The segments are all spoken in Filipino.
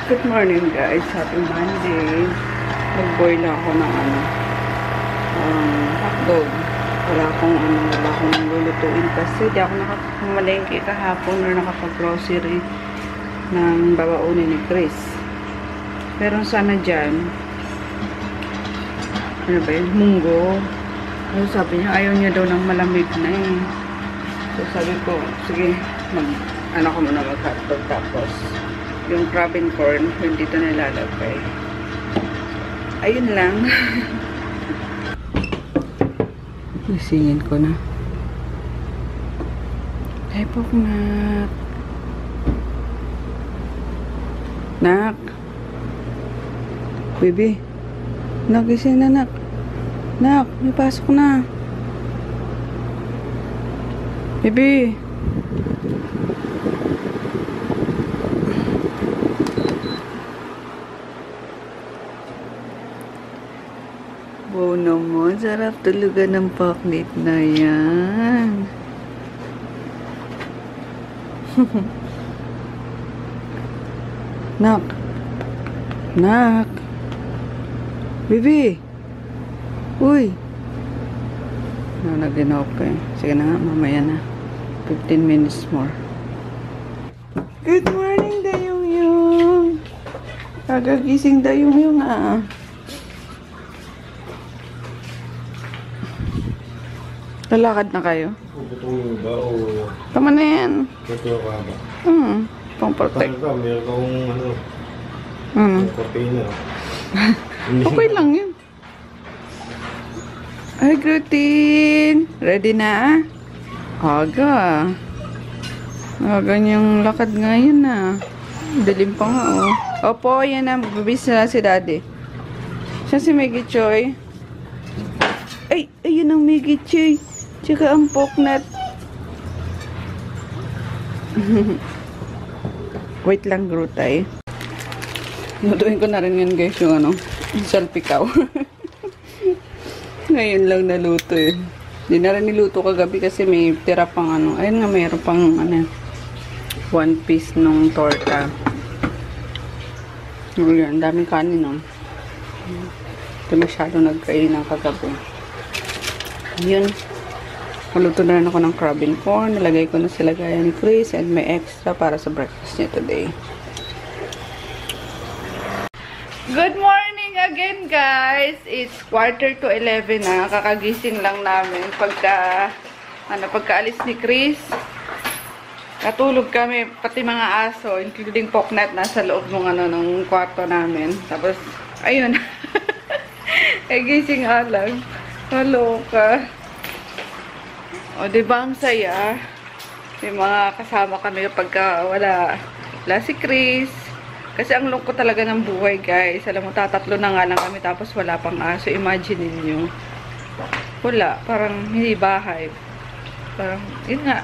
Good morning guys, happy Monday. Nag-boil ako ng hotdog. Wala akong lulutuin kasi di ako nakamalengke kahapon or nakapag-grocery ng babaunin ni Chris. Meron sana dyan, ano ba yun, munggo. Ano sabi niya, ayaw niya daw ng malamig na eh. So sabi ko, sige, ko muna mag-hotdog, tapos yung crab and corn, hindi dito nilalagay. Ayun lang. Isingin ko na. Ay po, nak. Nak. Baby. Nak, gising na, nak. Nak, may pasok na. Baby. Wow naman, sarap talaga ng paknit na yan. Nak. Nak. Baby. Uy. Nag-inope. Sige na nga, mamaya na. 15 minutes more. Good morning, Dayong-yung. Kagagising Dayong-yung ah. Lalakad na kayo? Puputulong ba o... Tama na yan. Puputulong ka ba? Pang-protect. Saan ka? Meron kang ano... Cortina. Okay lang yun. Ay, Grutin. Ready na? Aga. Aga niyang lakad ngayon na. Dilim pa nga oh. Opo, yan na. Magbibis na si Daddy. Siya si Maggie Choy. Ay, ayun ang Maggie Choy. Tsaka ang poknat. Wait lang, Grutay. Lutuin ko na rin yan, guys, yung salpikaw. Ngayon lang naluto eh. Hindi na rin niluto kagabi kasi may tira pang ayun nga, mayroon pang one piece nung torta. Ang daming kanin, no? Ito masyado nagkain ng kagabi. Yun. Maluto na rin ako ng crab and corn. Nilagay ko na sila gaya ni Chris and may extra para sa breakfast niya today. Good morning again, guys! It's 10:45 na. Kakagising lang namin pagkaalis ni Chris. Katulog kami, pati mga aso, including Poknat, nasa loob ng kwarto namin. Tapos, ayun. Gising lang. Kaloka. O, diba ang saya? May mga kasama kami pagka wala si Chris. Kasi ang lungkot talaga ng buhay, guys. Alam mo, tatatlo na nga lang kami tapos wala pang aso. Imagine niyo. Wala. Parang hindi bahay. Parang, yun nga.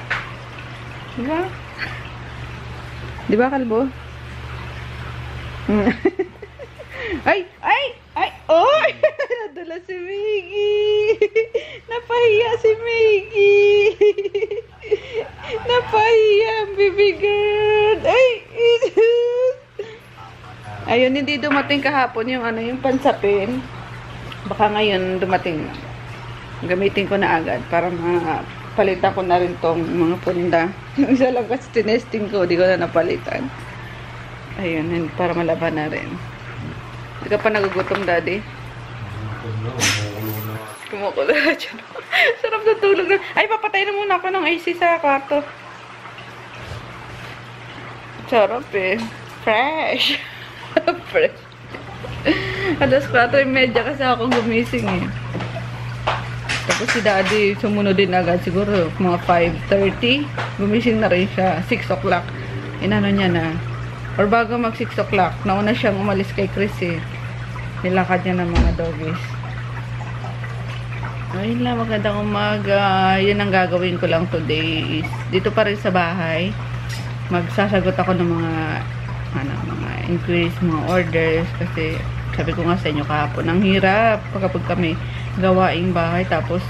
Diba? Diba, Kalbo? Ay! Oh! Nadala si Maggie! Napahiya si Maggie! Napahiya ang baby girl! Ay! Ayun, hindi dumating kahapon yung pansapin. Baka ngayon dumating. Gamitin ko na agad para palitan ko na rin tong mga punda. Yung isa lang kasi tinesting ko, di ko na napalitan. Ayun, para malaban na rin. Hindi ka pa nagugutom, Daddy? Kumukulo na dyan. Sarap na tulog na. Ay, papatay na muna ako ng AC sa kwarto. Sarap eh. Fresh. Fresh. Alas 4:30 kasi ako gumising eh. Tapos si Daddy sumunod din agad. Siguro mga 5:30. Gumising na rin siya. 6 o'clock. Inano niya na. Or bago mag 6 o'clock. Nauna siyang umalis kay Chris eh. Nilakad niya ng mga doggies. Ayun lang, magandang umaga. Yun ang gagawin ko lang today is dito pa rin sa bahay. Magsasagot ako ng mga inquiries, mga orders. Kasi sabi ko nga sa inyo kahapon, ang hirap kapag kami gawaing bahay tapos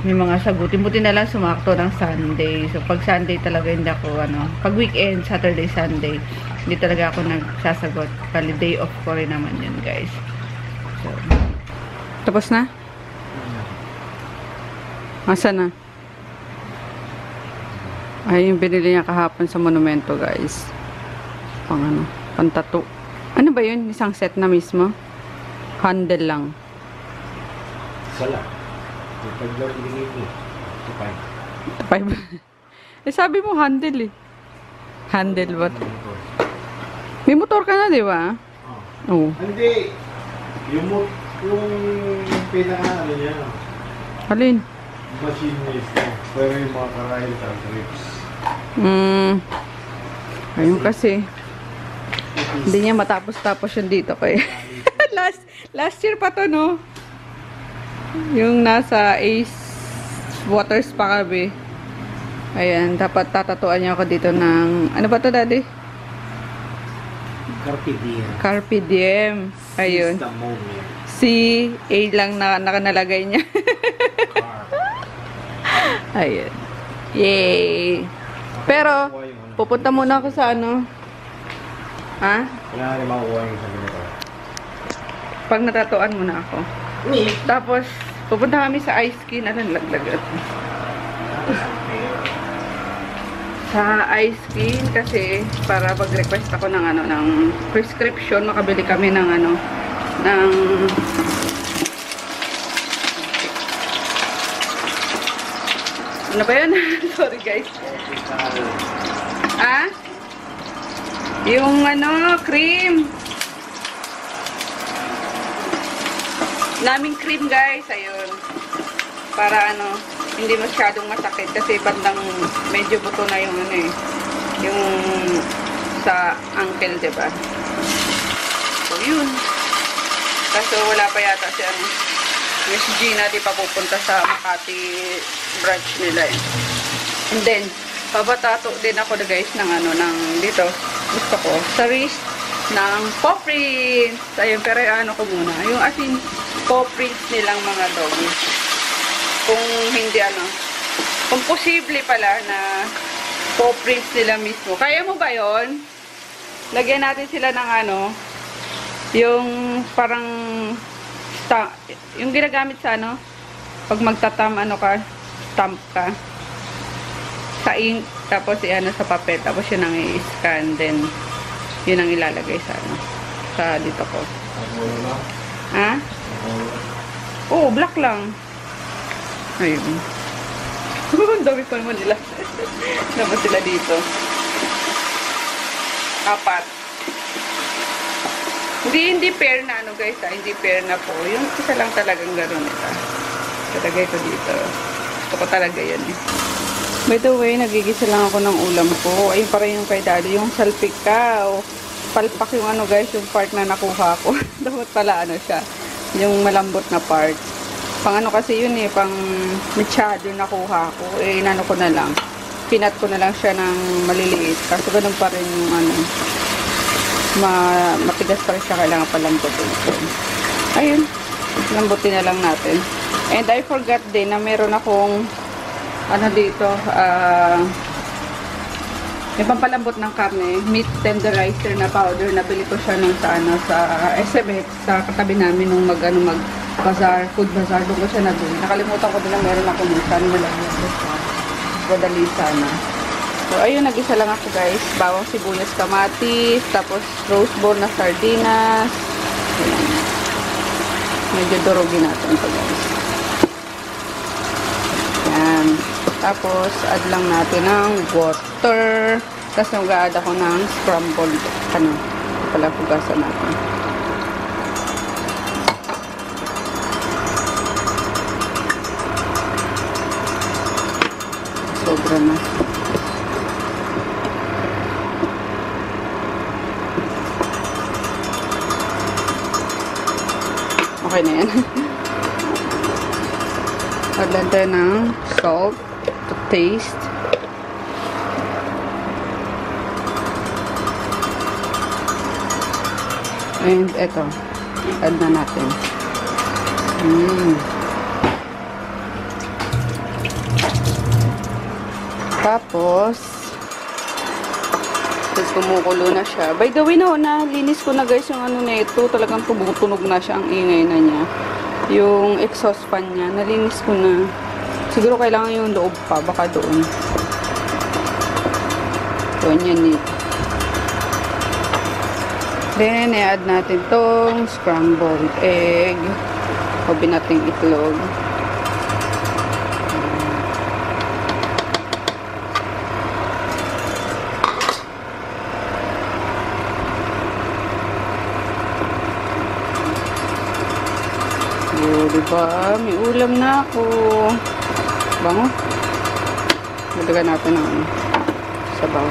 may mga sagutin. Buti na lang sumakto ng Sunday. So, pag Sunday talaga hindi ako, pag weekend, Saturday, Sunday, hindi talaga ako nagsasagot. Bali, day off ko rin naman yun, guys. So, tapos na? Asa na? Ay, yung binili niya kahapon sa monumento, guys. Pang tattoo. Ano ba yun? Isang set na mismo? Handle lang. Sala. Yung pag-vlog ibigay ko. Tupay. Tupay ba? Eh, sabi mo handle eh. Handle what? May motor ka na, di ba? Oo. Hindi. Yung pinaka ano niya. Alin? Machine is pero yung mga karayel sa trips. Ayun kasi. Hindi niya matapos-tapos yung dito ko eh. last year pa to, no? Yung nasa Ace Waters pa kami. Ayan, dapat tatatuan niya ako dito ng, ano ba to, daddy? Carpe diem. Carpe diem. Ayun. Seize the moment. C-A lang na nakanalagay niya. Ayun. Yay! Pero, pupunta muna ako sa ano. Ha? Wala rin makukuha yung sabi nito. Pag natatuan muna ako. Tapos, pupunta kami sa ice skin. Ano, laglag. Sa ice skin kasi para pag-request ako ng ng prescription, makabili kami ng ng ano ba yun? Sorry guys. Ah? Yung cream. Naming cream guys, ayun. Para hindi masyadong masakit kasi bandang medyo buto na yung yung sa ankle, diba? So, yun. Kaso wala pa yata si Miss Gina, di pa pupunta sa Makati branch nila eh. And then, pabatato din ako guys ng ng dito. Gusto ko sa wrist ng paw prints. Ayun, pero ko muna. Yung asin paw prints nilang mga doggy. Kung hindi kung posible pala na paw prints nila mismo. Kaya mo ba yon? Lagyan natin sila ng yung parang yung ginagamit sa pag magtatam stamp ka sa ink, tapos sa papel, tapos yun ang i-scan, then yun ang ilalagay sa dito ko. Ha? Oo, black lang. Ayun. Ang dami pa naman nila. Dapat sila dito. 4. Hindi pair na guys, hindi pair na po. Yung isa lang talagang gano'n nila. Talagay ko dito. Gusto ko talaga yan eh. By the way, nagigisa lang ako ng ulam ko. Ayun pa rin yung kay daddy, yung salpikaw. Palpak yung guys, yung part na nakuha ko. Dapat pala siya. Yung malambot na part. Pang kasi yun pang mechado nakuha ko. Inano ko na lang. Pinat ko na lang siya ng maliliit. Kaso ganun pa rin yung matigas pa rin siya. Kailangan palambutin. Ayun. Lambutin na lang natin. And I forgot din na meron akong dito, yung pampalambot ng karne, meat tenderizer na powder. Nabili ko siya sa SMX, sa katabi namin nung mag-bazaar, food bazaar. Doon ko siya nabili. Nakalimutan ko din na meron ako nung sana malagyan sa madali sana. So, ayun, nag-isa lang ako guys. Bawang sibuyas, kamatis, tapos roast ball na sardinas. Ayan. Medyo durugin natin ito guys. Ayan. Tapos, add lang natin ng water. Tapos, nag-add ako ng scrambled. Pala hugasan natin. Sobra na. Okay na yan. Add lang tayo ng salt to taste. And eto, add na natin. Tapos kumukulo na siya. By the way, nalinis ko na guys yung ano na ito. Talagang tumutunog na siya. Ang ingay na niya. Yung exhaust fan niya, nalinis ko na. Siguro kailangan yung loob pa. Baka doon. Doon yan eh. Then, i-add natin tong scrambled egg. O binating itlog. O, diba? May ulam na ako. Bango. Lagyan natin ng sabaw.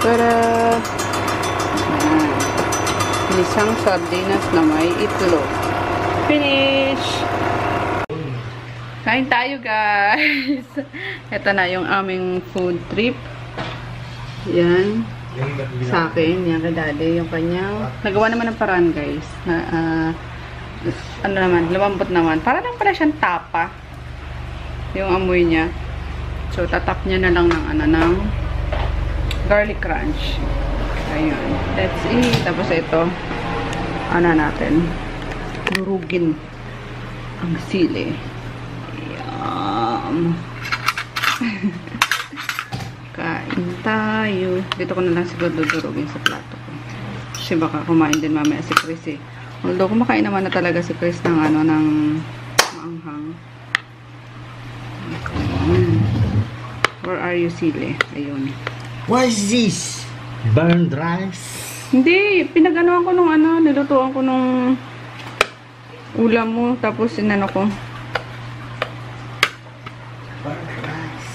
Para isang sardinas na may itlog. Finish! Kain tayo, guys! Ito na yung aming food trip. Yan. Sa akin, yan kay daddy, yung kanyang nagawa naman ng paraan guys ano naman, lumambot naman para lang pala siyang tapa yung amoy niya, so tatap niya na lang ng ng garlic crunch. Ayun, that's it. Tapos ito natin durugin ang sili. Yum. Kain tayo. Dito ko na lang siguro dudurugin sa plato ko. Kasi baka kumain din mamaya si Chris eh. Although kumakain naman na talaga si Chris ng ng maanghang. Where are you, sili? Ayun. What is this? Burned rice? Hindi. Pinaganoan ko nung nilutuan ko nung ulam mo. Tapos inano ko. Burned rice.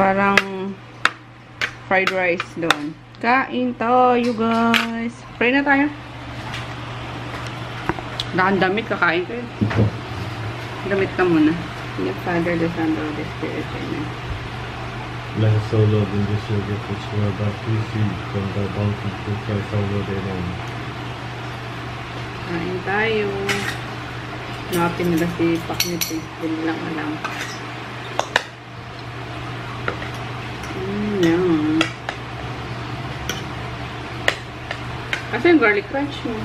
Parang fried rice doon. Kain tayo, guys. Pray na tayo. Nakandamit, kakain kayo. Damit ka muna. In the Father, the Son, and the Spirit. Amen. Bless, O Lord, in this yogurt which we are about to receive from the bounty through Christ our Lord. Amen. Kain tayo. Nakapin nila si Paknit eh. Hindi lang alam. Yan. Kasi yung garlic crunch mo.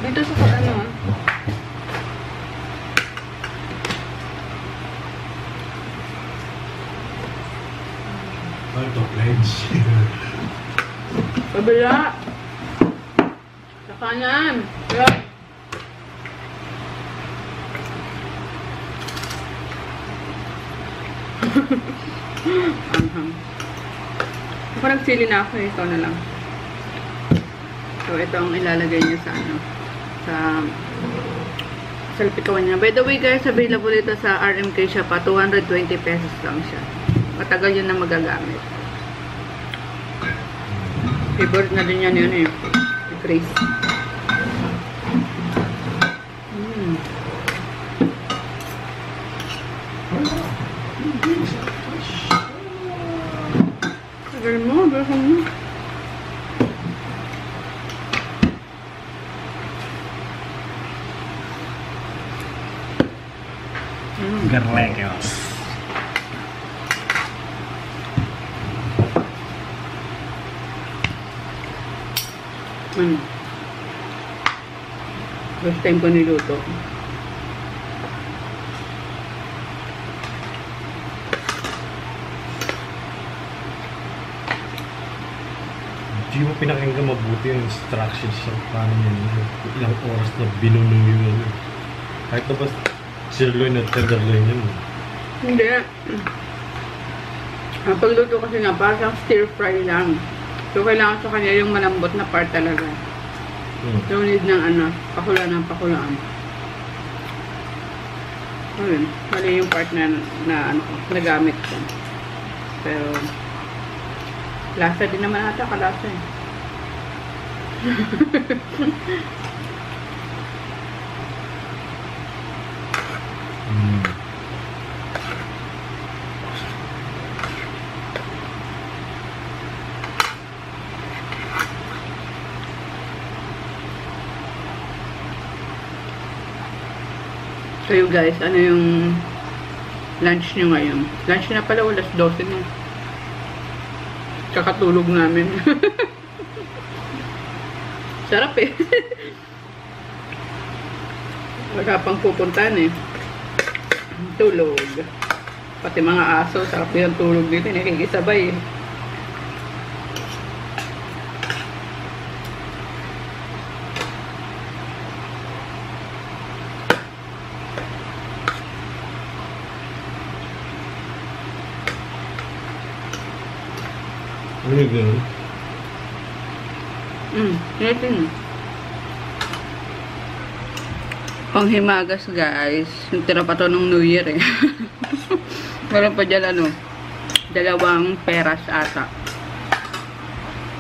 Dito sa Ito, pledge. Kabila. Sa kanan. Yan. Anghang. Ako nagsili na ako eh. Ito na lang. So, ito ang ilalagay niya sa sa salpikawan niya. By the way guys, available ito sa RMK siya pa. 220 pesos lang siya. Matagal yun na magagamit. Favorite na din yan yun eh. Chris. Tagal mo, baka mo. Garlegos. First time ko niluto. Hindi mo pinakinggan mabuti yung instructions sa paano yun. Ilang oras na binunuyo yun. Kahit na ba sirloin at tenderloin yun. Hindi. Ang pagluto kasi nga, parang stir fry lang. So, kailangan sa kanya yung malambot na part talaga. So, need ng pakulaan ng pakulaan. Ayun, mali yung part na nagamit ko. Pero, lasa din naman ata, kalasa eh. Kayo guys, ano yung lunch nyo ngayon? Lunch na pala, alas 12 na. Kakatulog namin. Sarap eh. Wala pang pupuntahan eh. Tulog. Pati mga aso, sarap yung tulog dito. Nakikisabay eh. Ano yung gano'n? Yun. Panghimagas guys. Yung tira pa to nung New Year eh. Meron pa dyan ano, 2 peras ata.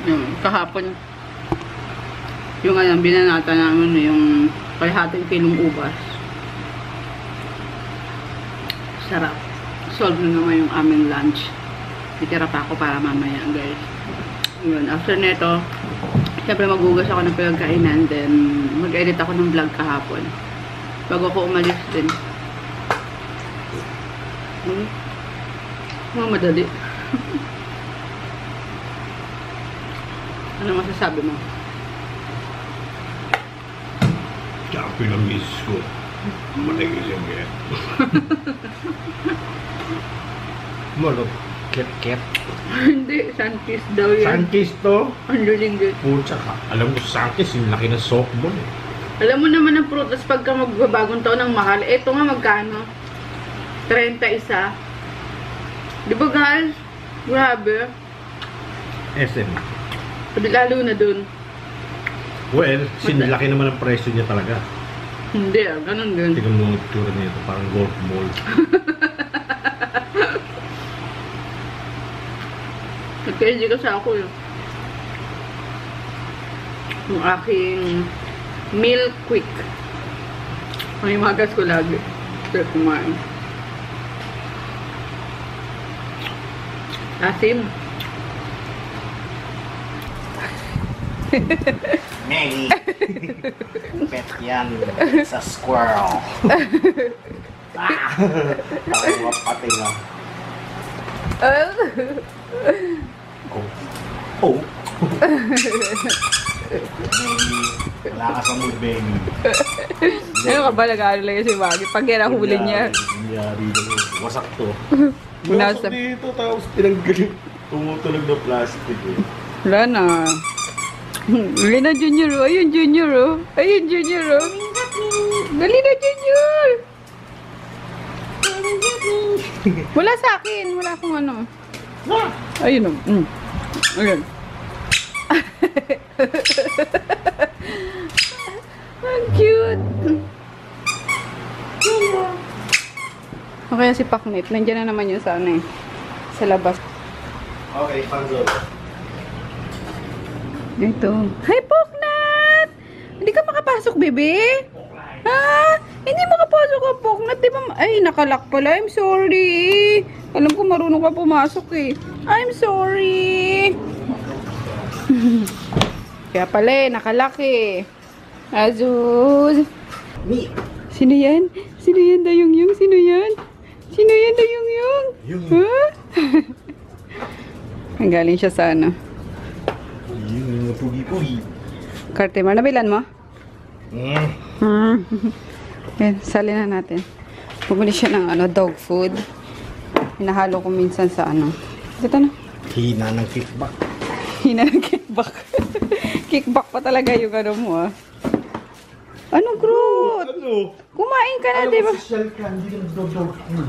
Yung kahapon, yung ano, binanata namin yung kalahating kilong ubas. Sarap. Solve na naman yung aming lunch. Itira pa ako para mamaya guys. Yun, after nito, siyempre magugas ako ng pagkainan, then mag-edit ako ng vlog kahapon. Bago ako umalis din. Mga madali. Ano masasabi mo? Tsaka pinamiss ko. Managilim yan. Malok. Ket. Hindi, Sunkist daw yan. Sunkist to? Ang lulinggot. Pucha ka. Alam mo, Sunkist, yung laki ng softball eh. Alam mo naman ang prutas pagka magbabagong taon ng mahal. Ito nga magkano? 31. Di ba guys? Grabe. SM. Lalo na dun. Well, sinlaki naman ang presyo niya talaga. Hindi ganun din. Tingnan mo ang tura niya ito, parang golf ball. Nagka-enjoy kasi ako yun. Yung aking meal quick. Ang imagas ko lagi. Pero kumain. Asim. Maggie. Pet yan. Sa squirrel. Ako pati na. Oh. Maggie. Wala ka sa mood, Maggie. Ano ka ba nag-aaral lang yun si Maggie? Pag yan ang huli niya. Nangyari na. Wasak to. Nasa- Wasak dito, tapos tinanggalin. Tumutulog na plastic eh. Wala na. Dali na Junior oh. Ayun Junior oh. Ayun Junior oh. Dali na Junior. Wala sa akin. Wala akong ano. Ayun oh. Ayun. Ang cute. Okay, si Paknit. Nandiyan na naman yun sa ano eh. Sa labas. Okay, Panzo. Ito. Hi, Poknat! Hindi ka makapasok, bebe? Ha? Hindi makapasok ka, Poknat. Di ba? Ay, nakalak pala. I'm sorry. Alam ko marunong ka pumasok eh. I'm sorry. Kaya pala eh, nakalak eh. Azuz. Sino yan? Sino yan, Dayong-yung? Sino yan? Sino yan, Dayong-yung? Ha? Ang galing siya sa ano. Yung pugi-pugi. Cartimer, nabilan mo? Yan, sali na natin. Bumili siya ng ano, dog food. Hinahalo ko minsan sa ano. Ito na. Hina ng kickback. Hina ng kickback. Kickback pa talaga yung ano mo ah. Ano, Groot? Ano? Kumain ka na, di ba? Social ka, hindi ka nag-dog food.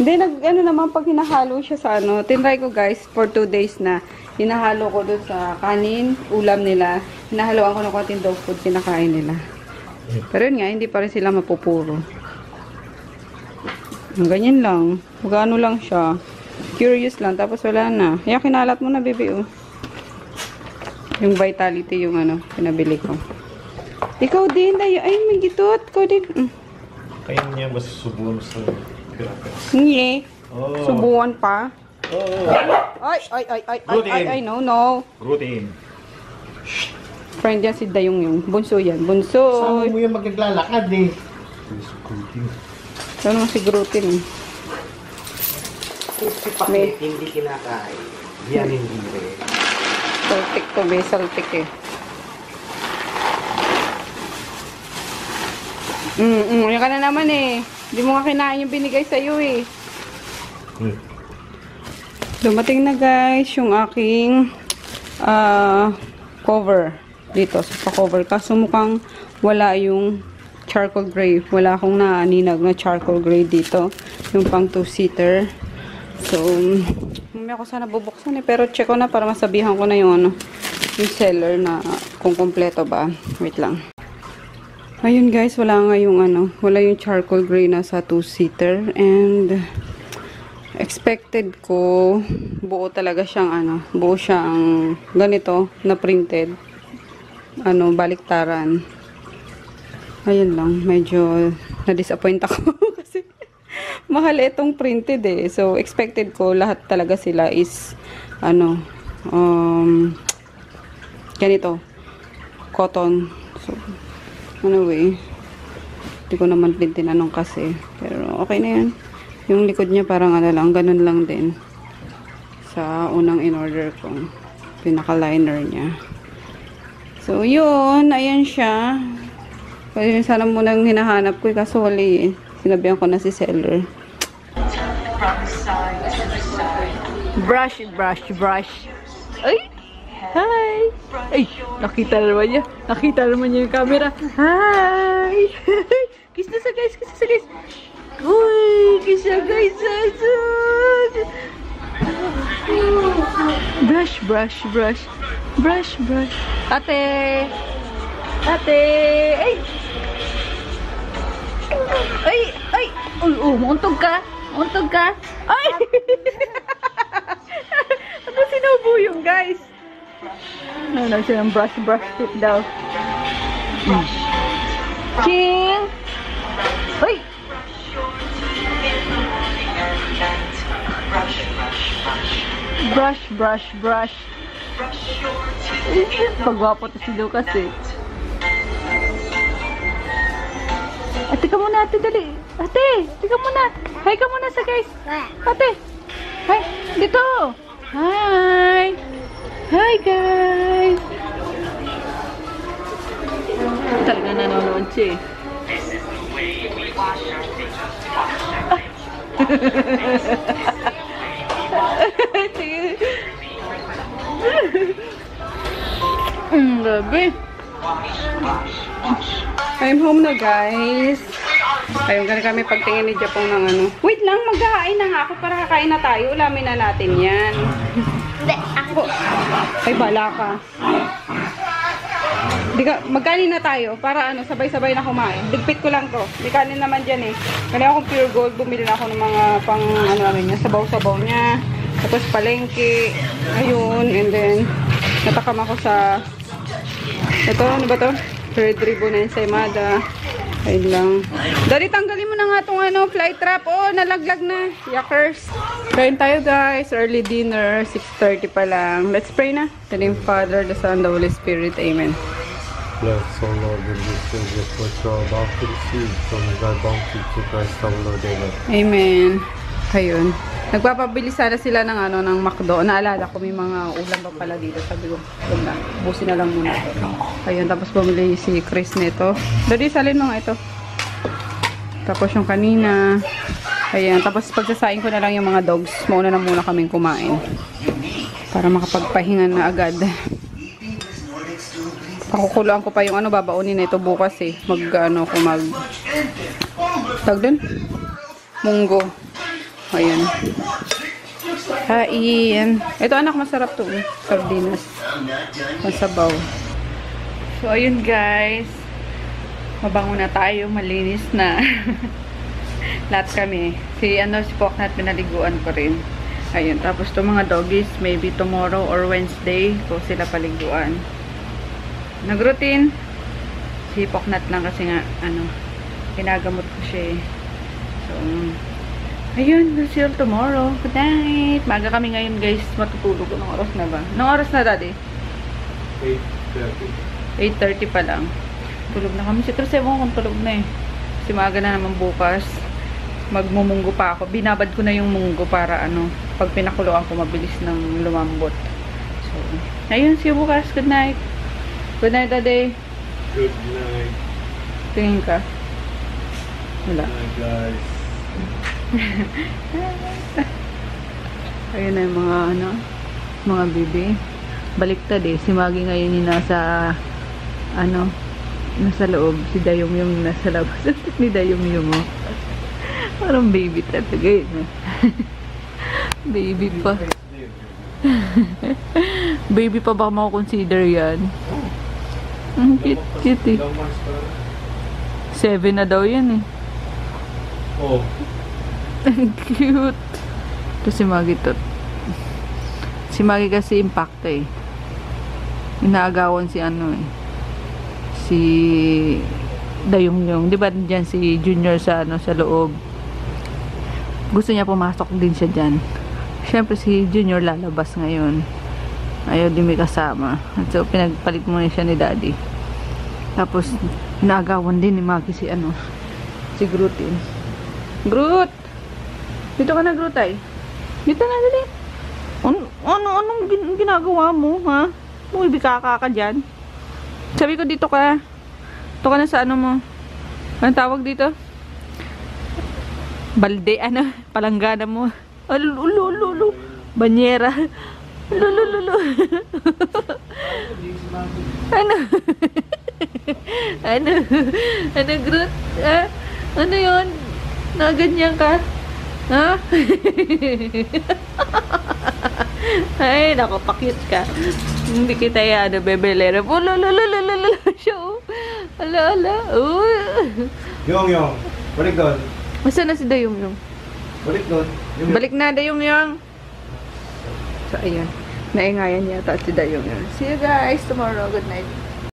Hindi, ano naman, pag hinahalo siya sa ano, tinry ko guys, for 2 days na, hinahalo ko doon sa kanin, ulam nila, hinahaloan ko ng konting dog food, kinakain nila. Pero yun nga, hindi pa rin sila mapupuro. Ganyan lang, magano lang siya, curious lang, tapos wala na. Kaya kinalat mo na, baby, oh. Yung Vitality, yung ano, pinabili ko. Ikaw din, ay, may gitot, ikaw din. Kaya niya masusubuan sa grapas. Hindi. Oh. Subuan pa. Oh. Ay, no. Routine. Friend yan si Dayong yung. Bunso yan. Bunso. Saan mo yung magaglalakad eh? Ano naman si Grutin eh. Si Pakit, hindi kinakain. Yan hindi rin. Saltik to, may saltik eh. Yan ka na naman eh. Hindi mo nga kinain yung binigay sa'yo eh. Dumating na guys yung aking cover dito. So, pa-cover. Kaso mukhang wala yung charcoal gray. Wala akong naaninag na charcoal gray dito. Yung pang 2-seater. So, may ako sana bubuksan eh. Pero check ko na para masabihan ko na yung yung seller na kung kompleto ba. Wait lang. Ayun guys, wala nga yung wala yung charcoal gray na sa 2-seater. And expected ko buo talaga siyang buo siyang ganito na printed. Baliktaran. Ayun lang, medyo na-disappoint ako kasi mahal itong printed eh. So expected ko lahat talaga sila is ganito, cotton. So anyway, hindi ko naman din tinanong kasi. Pero okay na yan. Yung likod niya parang lang, ganun lang din. Sa unang in-order ko. Pinaka-liner niya. So, yun. Ayan siya. Pwede sana munang hinahanap ko. Kaso wali eh. Sinabihan ko na si seller. Brush, brush, brush. Ay! Hi! Ay! Nakita naman niya. Nakita naman niya yung camera. Hi! Kiss na sa guys! Kiss na sa guys! Uy! Kiss na guys! Brush, brush, brush. Brush, brush. Ate! Ate! Ay! Ay! Ay! Uy! Muntog ka! Muntog ka! Ay! Ano sinubo yung guys? Ano siya ng brush, brush tip daw. Ching! Uy! Brush, brush, brush. Pagwapo to si Lucas eh. Ate ka muna, ate, dali. Ate, ate ka muna. Hi ka muna sa guys. Ate. Hi, dito. Hi. Hi guys. Talaga nanonood siya eh. Gabi. I'm home na guys. Ayun, ganun kami pagtingin ni Japong ng Wait lang, maghahain na nga ako para kakain na tayo. Ulamin na natin yan. Hindi, ako. Ay, bala ka. Magkanin na tayo para sabay-sabay na kumain. Digpit ko lang to. May kanin naman dyan eh. Kaya akong pure gold, bumili na ako ng mga pang sabaw-sabaw niya. Tapos palengke. Ayun, and then natakam ako sa ito, ano ba to? Third ribbon na ensaymada. Ayun lang. Dali, tanggalin mo na nga itong fly trap. Oh, nalaglag na. Yuckers. Kain tayo guys. Early dinner. 6:30 pa lang. Let's pray na. In the name of Father, the Son, the Holy Spirit. Amen. Bless, O Lord, in this day, what you are about to receive from thy bounty to Christ our Lord. Amen. Amen. Ayun. Nagpapabili sana sila ng ng McDo. Naalala ko may mga ulam pa pala dito. Sabi ko, na, busin na lang muna ito. Ayun, tapos bumili si Chris nito. Dali, salin mo nga ito. Tapos yung kanina. Ayan, tapos pagsasain ko na lang yung mga dogs. Mauna na muna kaming kumain. Para makapagpahinga na agad. Pakukuluan ko pa yung babaunin na ito bukas eh. Tag dun? Munggo. Ayan. Kain. Ito anak, masarap to. Sardinas. Masabaw. So, ayun guys. Mabango na tayo. Malinis na. Lahat kami. Si Poknat, pinaliguan ko rin. Ayun. Tapos to mga doggies, maybe tomorrow or Wednesday ko sila paliguan. Nag-routine. Si Poknat lang kasi nga, ginagamot ko siya eh. So, ayun, we'll see you tomorrow. Good night. Maga kami ngayon guys. Matutulog. Anong oras na ba? Anong oras na daddy? 8:30. 8:30 pa lang. Tulog na kami. Si Chris, ewan kung tulog na eh. Kasi maaga na naman bukas. Magmumunggo pa ako. Binabad ko na yung munggo para ano, pag pinakuluan ko mabilis ng lumambot. So, ayun, see you bukas. Good night. Good night, Ade. Good night. Tingin ka. Wala. Good night, guys. Ayun na yung mga ano, mga bibi. Baliktad eh. Si Maggie ngayon yung nasa ano, nasa loob. Si Dayong yung nasa labas. Ni Dayong yung oh. Parang baby talaga yun eh. Baby pa. Baby pa baka makukonsider yan. Ang cute eh. Ilang months pa lang. 7 na daw yan eh. Oh. Ang cute. Ito si Maggie to. Si Maggie kasi impacto eh. Inaagawan si ano eh. Si Dayong. Di ba dyan si Junior sa ano sa loob? Gusto niya pumasok din siya dyan. Siyempre si Junior lalabas ngayon. Ayaw din may kasama. So pinagpalit muna siya ni Daddy. Tapos inaagawan din ni Maggie si ano. Si Grootin. Groot! Dito ka na, Groot ay. Dito na, dali. Anong ginagawa mo, ha? Bumibika ka dyan. Sabi ko dito ka. Dito ka na sa ano mo. Anong tawag dito? Balde, ano? Palanggana mo. Lulu. Banyera. Lulu. Ano? Ano, Groot? Ah? Ano yun? Naganyan ka? Ha? Ay, nakapakit ka. Hindi kita yan, bebelera. Lulu. Show. Ala. Yung. Balik doon. Masa na si Dayong? Balik doon. Balik na, Dayong. So, ayan. Naingayan yata si Dayong. See you guys tomorrow. Good night.